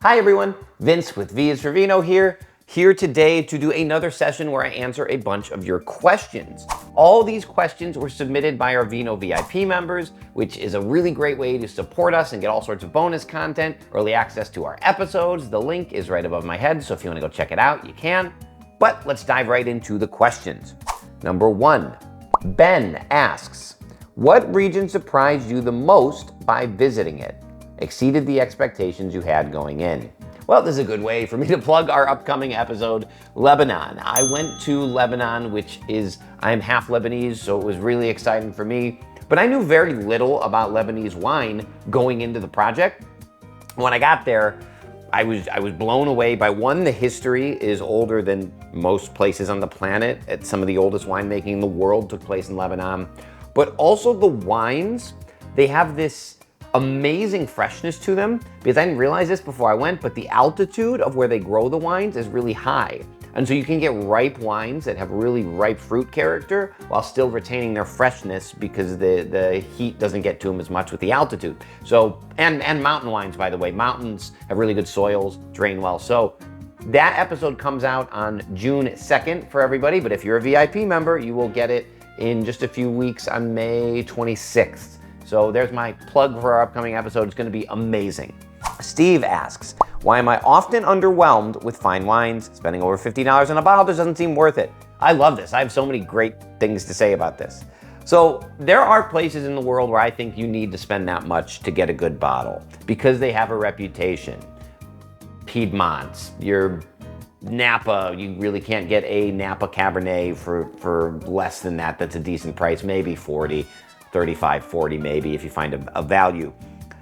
Hi everyone, Vince with V is for Vino here today to do another session where I answer a bunch of your questions. All these questions were submitted by our Vino VIP members, which is a really great way to support us and get all sorts of bonus content, early access to our episodes. The link is right above my head, so if you want to go check it out, you can. But let's dive right into the questions. Number 1, Ben asks, what region surprised you the most by visiting it? Exceeded the expectations you had going in? Well, this is a good way for me to plug our upcoming episode, Lebanon. I went to Lebanon, I'm half Lebanese, so it was really exciting for me. But I knew very little about Lebanese wine going into the project. When I got there, I was blown away by one, the history is older than most places on the planet. Some of the oldest winemaking in the world took place in Lebanon. But also the wines, they have this amazing freshness to them, because I didn't realize this before I went, but the altitude of where they grow the wines is really high. And so you can get ripe wines that have really ripe fruit character while still retaining their freshness because the heat doesn't get to them as much with the altitude. So, and mountain wines, by the way. Mountains have really good soils, drain well. So that episode comes out on June 2nd for everybody, but if you're a VIP member, you will get it in just a few weeks on May 26th. So there's my plug for our upcoming episode. It's going to be amazing. Steve asks, why am I often underwhelmed with fine wines? Spending over $50 on a bottle just doesn't seem worth it. I love this. I have so many great things to say about this. So there are places in the world where I think you need to spend that much to get a good bottle because they have a reputation. Piedmont, your Napa, you really can't get a Napa Cabernet for less than that. That's a decent price, maybe 40. 35, 40 maybe if you find a value.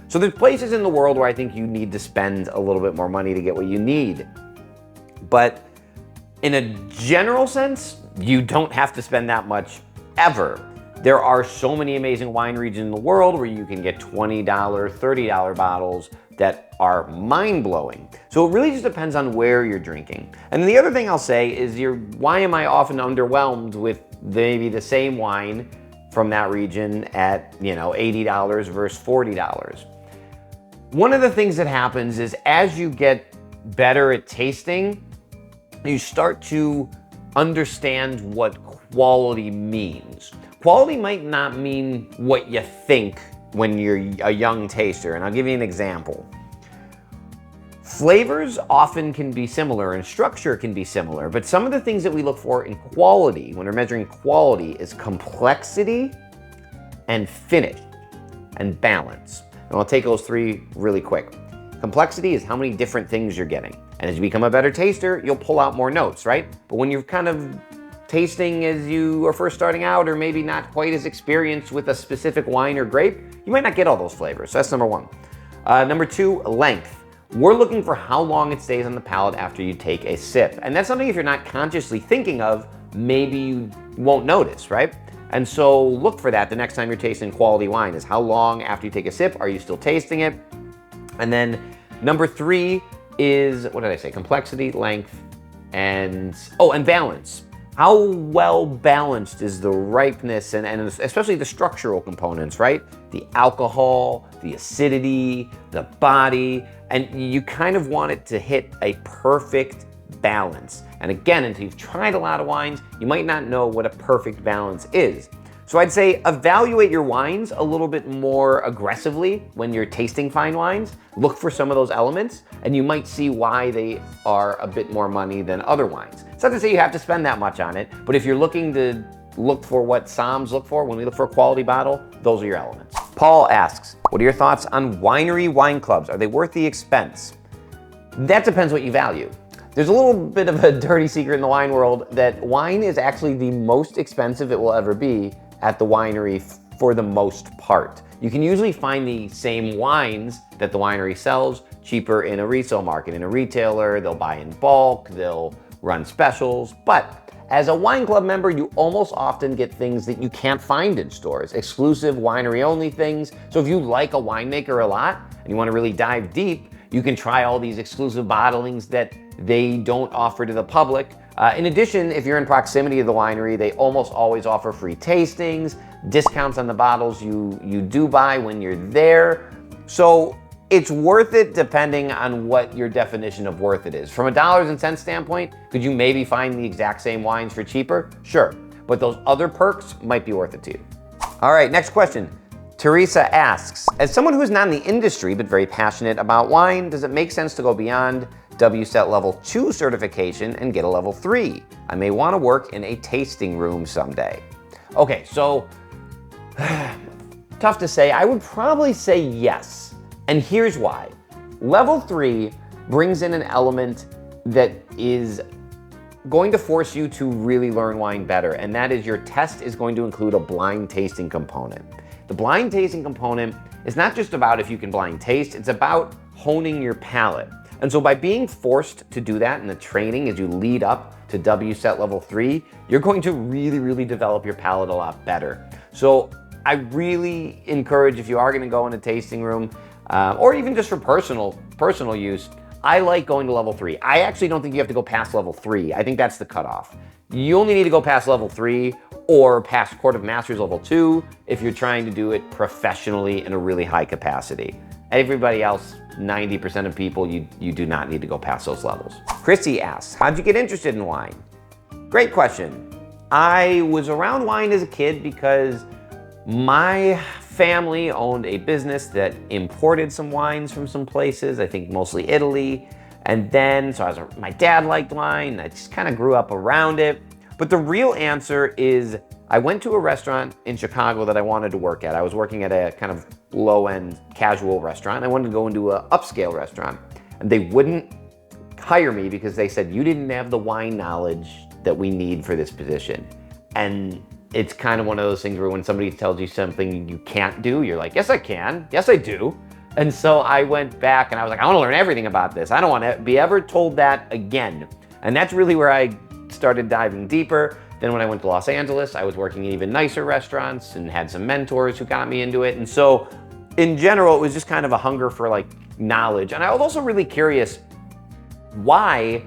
So there's places in the world where I think you need to spend a little bit more money to get what you need. But in a general sense, you don't have to spend that much ever. There are so many amazing wine regions in the world where you can get $20, $30 bottles that are mind-blowing. So it really just depends on where you're drinking. And the other thing I'll say is why am I often underwhelmed with maybe the same wine from that region at, $80 versus $40. One of the things that happens is as you get better at tasting, you start to understand what quality means. Quality might not mean what you think when you're a young taster, and I'll give you an example. Flavors often can be similar and structure can be similar, but some of the things that we look for in quality, when we're measuring quality, is complexity and finish and balance. And I'll take those three really quick. Complexity is how many different things you're getting. And as you become a better taster, you'll pull out more notes, right? But when you're kind of tasting as you are first starting out, or maybe not quite as experienced with a specific wine or grape, you might not get all those flavors. So that's number 1. Number 2, length. We're looking for how long it stays on the palate after you take a sip. And that's something if you're not consciously thinking of, maybe you won't notice, right? And so look for that the next time you're tasting quality wine is how long after you take a sip are you still tasting it? And then number 3 is, what did I say? Complexity, length, and balance. How well balanced is the ripeness and especially the structural components, right? The alcohol, the acidity, the body, and you kind of want it to hit a perfect balance. And again, until you've tried a lot of wines, you might not know what a perfect balance is. So I'd say evaluate your wines a little bit more aggressively when you're tasting fine wines. Look for some of those elements, and you might see why they are a bit more money than other wines. It's not to say you have to spend that much on it, but if you're looking to look for what Soms look for when we look for a quality bottle, those are your elements. Paul asks, what are your thoughts on winery wine clubs? Are they worth the expense? That depends what you value. There's a little bit of a dirty secret in the wine world that wine is actually the most expensive it will ever be at the winery for the most part. You can usually find the same wines that the winery sells cheaper in a resale market. In a retailer, they'll buy in bulk, they'll run specials, but as a wine club member, you almost often get things that you can't find in stores, exclusive winery only things. So if you like a winemaker a lot and you want to really dive deep, you can try all these exclusive bottlings that they don't offer to the public. In addition, if you're in proximity to the winery, they almost always offer free tastings, discounts on the bottles you do buy when you're there. So It's worth it depending on what your definition of worth it is. From a dollars and cents standpoint, could you maybe find the exact same wines for cheaper? Sure, but those other perks might be worth it to you. All right, next question. Teresa asks, as someone who is not in the industry but very passionate about wine, does it make sense to go beyond WSET level 2 certification and get a level 3? I may want to work in a tasting room someday. Okay, so tough to say. I would probably say yes. And here's why. Level 3 brings in an element that is going to force you to really learn wine better, and that is your test is going to include a blind tasting component. The blind tasting component is not just about if you can blind taste, it's about honing your palate. And so by being forced to do that in the training as you lead up to WSET level 3, you're going to really develop your palate a lot better. So I really encourage, if you are going to go in a tasting room, or even just for personal use, I like going to level 3. I actually don't think you have to go past level 3. I think that's the cutoff. You only need to go past level 3 or past Court of Masters level 2 if you're trying to do it professionally in a really high capacity. Everybody else, 90% of people, you do not need to go past those levels. Chrissy asks, how'd you get interested in wine? Great question. I was around wine as a kid because my family owned a business that imported some wines from some places, I think mostly Italy. And then, my dad liked wine, I just kind of grew up around it. But the real answer is I went to a restaurant in Chicago that I wanted to work at. I was working at a kind of low-end casual restaurant. I wanted to go into an upscale restaurant. And they wouldn't hire me because they said, you didn't have the wine knowledge that we need for this position. And it's kind of one of those things where when somebody tells you something you can't do, you're like, yes, I can. Yes, I do. And so I went back and I was like, I want to learn everything about this. I don't want to be ever told that again. And that's really where I started diving deeper. Then when I went to Los Angeles, I was working in even nicer restaurants and had some mentors who got me into it. And so in general, it was just kind of a hunger for like knowledge. And I was also really curious, why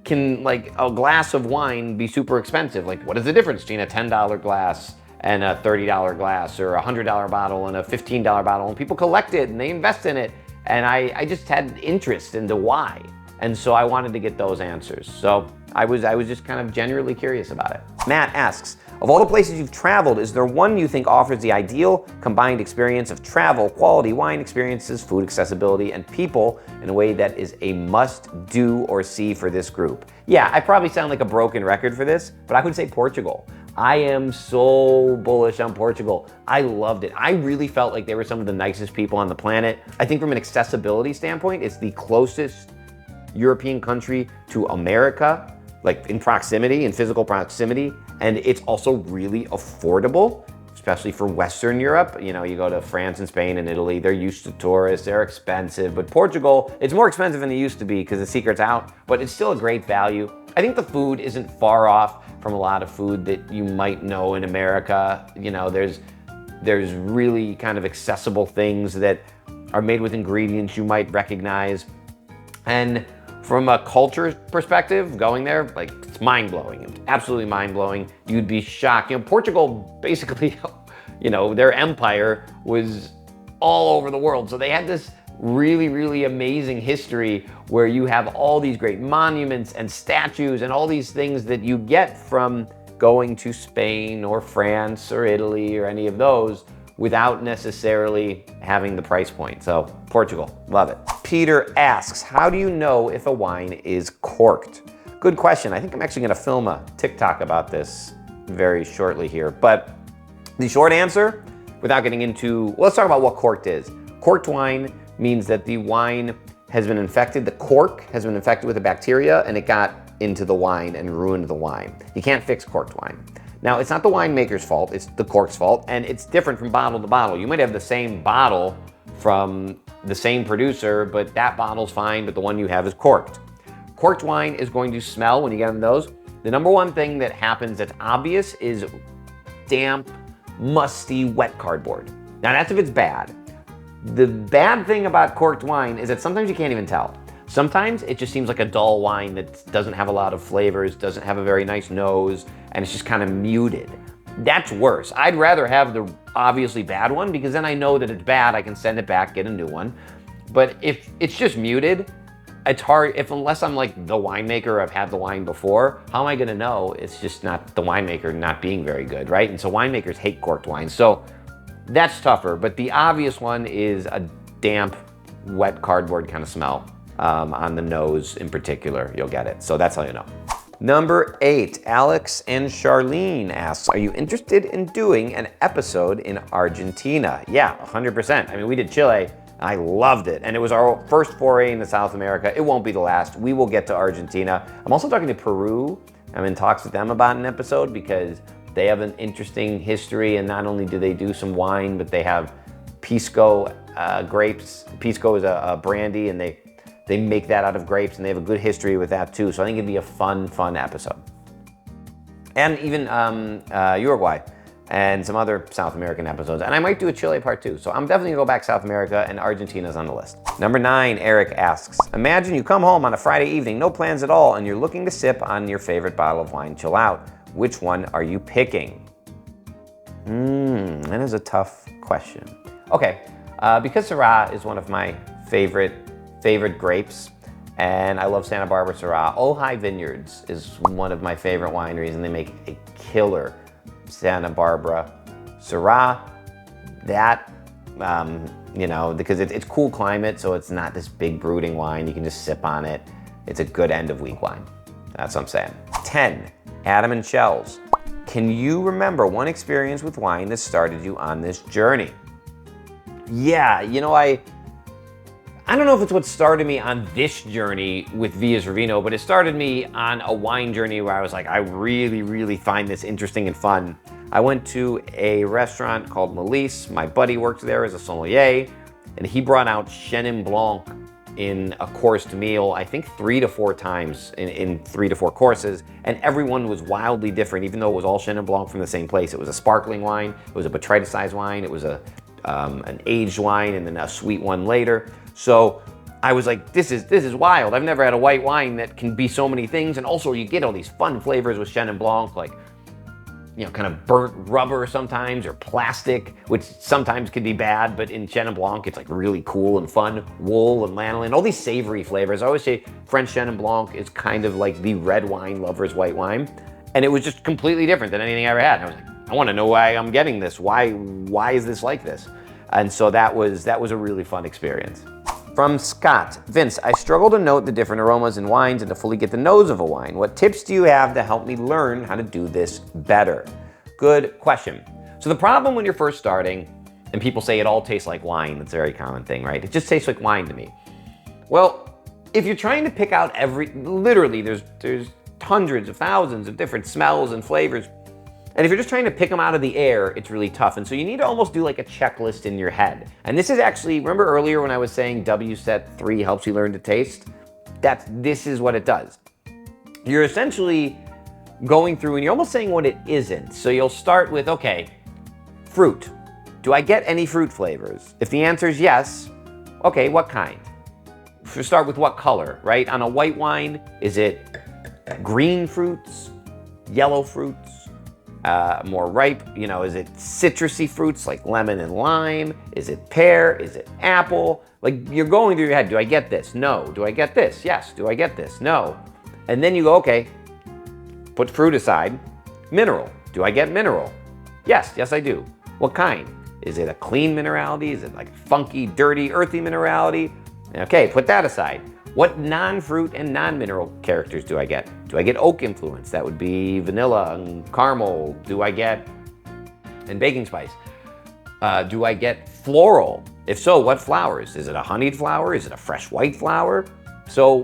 can like a glass of wine be super expensive? Like, what is the difference between a $10 glass and a $30 glass, or a $100 bottle and a $15 bottle? And people collect it and they invest in it. And I just had interest into why. And so I wanted to get those answers. So I was just kind of genuinely curious about it. Matt asks, of all the places you've traveled, is there one you think offers the ideal combined experience of travel, quality wine experiences, food accessibility, and people in a way that is a must-do or see for this group? Yeah, I probably sound like a broken record for this, but I would say Portugal. I am so bullish on Portugal. I loved it. I really felt like they were some of the nicest people on the planet. I think from an accessibility standpoint, it's the closest European country to America, like in proximity, in physical proximity, and it's also really affordable, especially for Western Europe. You know, you go to France and Spain and Italy, they're used to tourists, they're expensive, but Portugal, it's more expensive than it used to be because the secret's out, but it's still a great value. I think the food isn't far off from a lot of food that you might know in America. You know, there's really kind of accessible things that are made with ingredients you might recognize. And from a culture perspective, going there, like, it's mind-blowing. It's absolutely mind-blowing. You'd be shocked. You know, Portugal basically, you know, their empire was all over the world. So they had this really amazing history where you have all these great monuments and statues and all these things that you get from going to Spain or France or Italy or any of those without necessarily having the price point. So Portugal, love it. Peter asks, how do you know if a wine is corked? Good question. I think I'm actually gonna film a TikTok about this very shortly here. But the short answer, without getting into, well, let's talk about what corked is. Corked wine means that the wine has been infected, the cork has been infected with a bacteria and it got into the wine and ruined the wine. You can't fix corked wine. Now, it's not the winemaker's fault, it's the cork's fault, and it's different from bottle to bottle. You might have the same bottle from the same producer, but that bottle's fine, but the one you have is corked. Corked wine is going to smell when you get in those. The number one thing that happens that's obvious is damp, musty, wet cardboard. Now, that's if it's bad. The bad thing about corked wine is that sometimes you can't even tell. Sometimes it just seems like a dull wine that doesn't have a lot of flavors, doesn't have a very nice nose, and it's just kind of muted. That's worse. I'd rather have the obviously bad one because then I know that it's bad, I can send it back, get a new one. But if it's just muted, it's hard, unless I'm like the winemaker, I've had the wine before, how am I gonna know it's just not the winemaker not being very good, right? And so winemakers hate corked wine. So that's tougher, but the obvious one is a damp, wet cardboard kind of smell on the nose in particular. You'll get it. So that's how you know. Number 8, Alex and Charlene asks, are you interested in doing an episode in Argentina? Yeah, 100%. I mean, we did Chile. I loved it. And it was our first foray into South America. It won't be the last. We will get to Argentina. I'm also talking to Peru. I'm in talks with them about an episode because they have an interesting history. And not only do they do some wine, but they have Pisco grapes. Pisco is a brandy, and they make that out of grapes, and they have a good history with that too. So I think it'd be a fun episode. And even Uruguay and some other South American episodes. And I might do a Chile part 2. So I'm definitely gonna go back South America, and Argentina's on the list. Number 9, Eric asks, imagine you come home on a Friday evening, no plans at all, and you're looking to sip on your favorite bottle of wine, chill out. Which one are you picking? That is a tough question. Okay, because Syrah is one of my favorite grapes, and I love Santa Barbara Syrah. Ojai Vineyards is one of my favorite wineries, and they make a killer Santa Barbara Syrah. That, you know, because it's cool climate, so it's not this big brooding wine. You can just sip on it. It's a good end of week wine. That's what I'm saying. 10, Adam and Shells. Can you remember one experience with wine that started you on this journey? Yeah, you know, I don't know if it's what started me on this journey with V is for Vino, but it started me on a wine journey where I was like, I really find this interesting and fun. I went to a restaurant called Melisse. My buddy worked there as a sommelier, and he brought out Chenin Blanc in a coursed meal, I think 3 to 4 times in 3 to 4 courses, and everyone was wildly different, even though it was all Chenin Blanc from the same place. It was a sparkling wine, it was a botryticized wine, it was an aged wine, and then a sweet one later. So I was like, this is wild. I've never had a white wine that can be so many things, and also you get all these fun flavors with Chenin Blanc, like, you know, kind of burnt rubber sometimes, or plastic, which sometimes can be bad, but in Chenin Blanc, it's like really cool and fun. Wool and lanolin, all these savory flavors. I always say French Chenin Blanc is kind of like the red wine lover's white wine, and it was just completely different than anything I ever had. And I was like, I want to know why I'm getting this. Why is this like this? And so that was a really fun experience. From Scott, Vince, I struggle to note the different aromas in wines and to fully get the nose of a wine. What tips do you have to help me learn how to do this better? Good question. So the problem when you're first starting, and people say it all tastes like wine, that's a very common thing, right? It just tastes like wine to me. Well, if you're trying to pick out literally there's hundreds of thousands of different smells and flavors, and if you're just trying to pick them out of the air, it's really tough. And so you need to almost do like a checklist in your head. And this is actually, remember earlier when I was saying WSET 3 helps you learn to taste? This is what it does. You're essentially going through and you're almost saying what it isn't. So you'll start with, okay, fruit. Do I get any fruit flavors? If the answer is yes, okay, what kind? So start with what color, right? On a white wine, is it green fruits, yellow fruits? More ripe, you know, is it citrusy fruits like lemon and lime? Is it pear? Is it apple? Like you're going through your head, do I get this? No. Do I get this? Yes. Do I get this? No. And then you go, okay, put fruit aside. Mineral. Do I get mineral? Yes. Yes, I do. What kind? Is it a clean minerality? Is it like funky, dirty, earthy minerality? Okay, put that aside. What non-fruit and non-mineral characters do I get? Do I get oak influence? That would be vanilla and caramel. Do I get, and baking spice. Do I get floral? If so, what flowers? Is it a honeyed flower? Is it a fresh white flower? So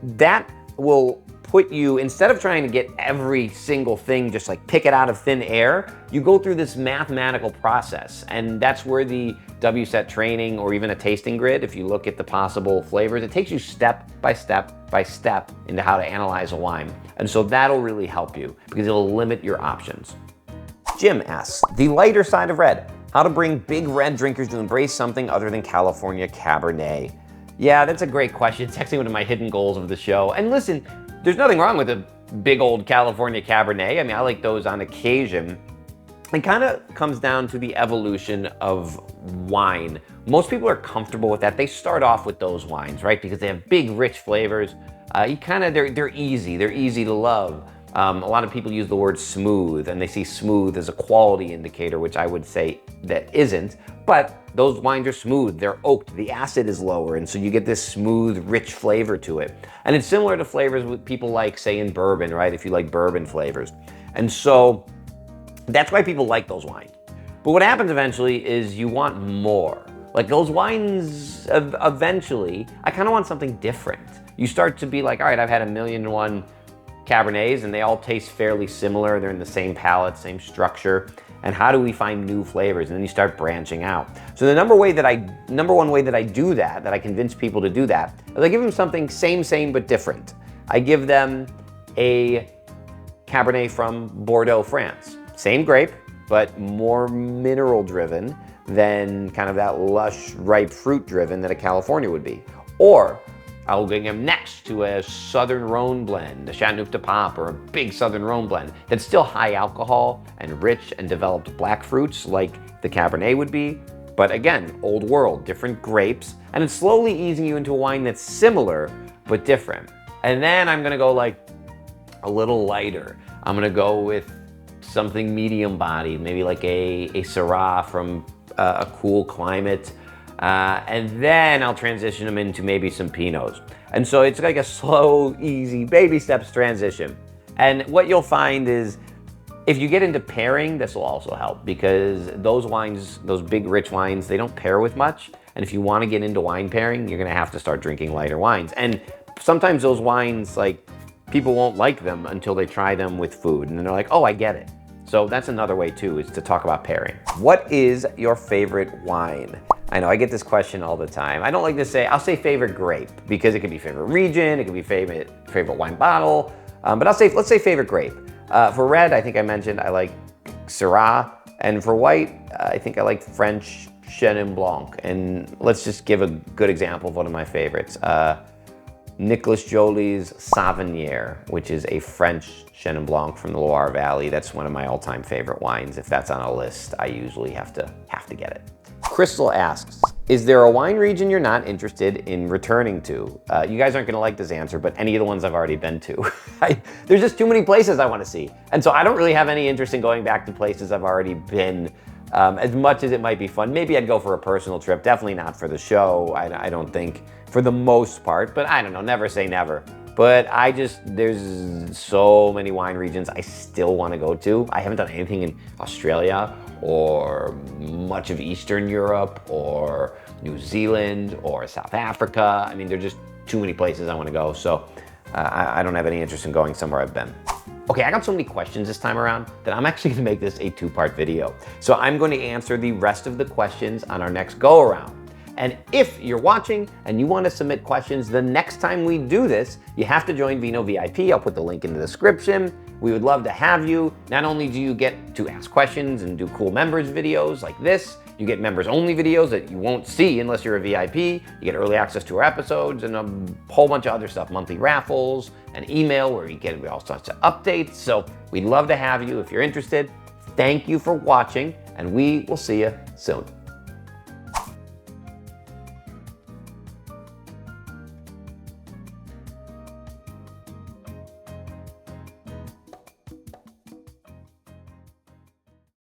that will put you, instead of trying to get every single thing, just like pick it out of thin air, you go through this mathematical process. And that's where the WSET training, or even a tasting grid, if you look at the possible flavors, it takes you step by step by step into how to analyze a wine. And so that'll really help you because it'll limit your options. Jim asks, the lighter side of red, how to bring big red drinkers to embrace something other than California Cabernet. Yeah, that's a great question. It's actually one of my hidden goals of the show. And listen, there's nothing wrong with a big old California Cabernet. I mean, I like those on occasion. it kind of comes down to the evolution of wine. Most people are comfortable with that. They start off with those wines, right? Because they have big, rich flavors. They're easy to love. A lot of people use the word smooth, and they see smooth as a quality indicator, which I would say that isn't. But those wines are smooth, they're oaked, the acid is lower, and so you get this smooth, rich flavor to it. And it's similar to flavors with people like, say, in bourbon, right? If you like bourbon flavors. And so that's why people like those wines. But what happens eventually is you want more. Like those wines, eventually, I kind of want something different. You start to be like, all right, I've had 1,000,001 Cabernets and they all taste fairly similar. They're in the same palate, same structure. And how do we find new flavors? And then you start branching out. So the number one way that I do that, that I convince people to do that, is I give them something same, but different. I give them a Cabernet from Bordeaux, France. Same grape, but more mineral driven than kind of that lush, ripe fruit driven that a California would be. Or I'll bring them next to a Southern Rhone blend, a Chateauneuf-du-Pape, or a big Southern Rhone blend that's still high alcohol and rich and developed black fruits like the Cabernet would be. But again, old world, different grapes, and it's slowly easing you into a wine that's similar but different. And then I'm gonna go like a little lighter. I'm gonna go with something medium bodied, maybe like a Syrah from a cool climate. And then I'll transition them into maybe some Pinots. And so it's like a slow, easy, baby steps transition. And what you'll find is if you get into pairing, this will also help, because those wines, those big rich wines, they don't pair with much. And if you want to get into wine pairing, you're going to have to start drinking lighter wines. And sometimes those wines, like, people won't like them until they try them with food. And then they're like, oh, I get it. So that's another way too, is to talk about pairing. What is your favorite wine? I know I get this question all the time. I don't like to say, I'll say favorite grape, because it could be favorite region, it could be favorite wine bottle, but let's say favorite grape. For red, I think I mentioned I like Syrah, and for white, I think I like French Chenin Blanc. And let's just give a good example of one of my favorites. Nicolas Joly's Sommelier, which is a French Chenin Blanc from the Loire Valley. That's one of my all-time favorite wines. If that's on a list, I usually have to get it. Crystal asks, is there a wine region you're not interested in returning to? You guys aren't gonna like this answer, but any of the ones I've already been to. There's just too many places I wanna see. And so I don't really have any interest in going back to places I've already been. As much as it might be fun, maybe I'd go for a personal trip, definitely not for the show, I don't think, for the most part, but I don't know, never say never. But there's so many wine regions I still want to go to. I haven't done anything in Australia or much of Eastern Europe or New Zealand or South Africa. I mean, there's just too many places I want to go. So I don't have any interest in going somewhere I've been. Okay, I got so many questions this time around that I'm actually gonna make this a two-part video. So I'm going to answer the rest of the questions on our next go-around. And if you're watching and you want to submit questions the next time we do this, you have to join Vino VIP. I'll put the link in the description. We would love to have you. Not only do you get to ask questions and do cool members videos like this, you get members only videos that you won't see unless you're a VIP. You get early access to our episodes and a whole bunch of other stuff, monthly raffles, an email where you get all sorts of updates. So we'd love to have you if you're interested. Thank you for watching, and we will see you soon.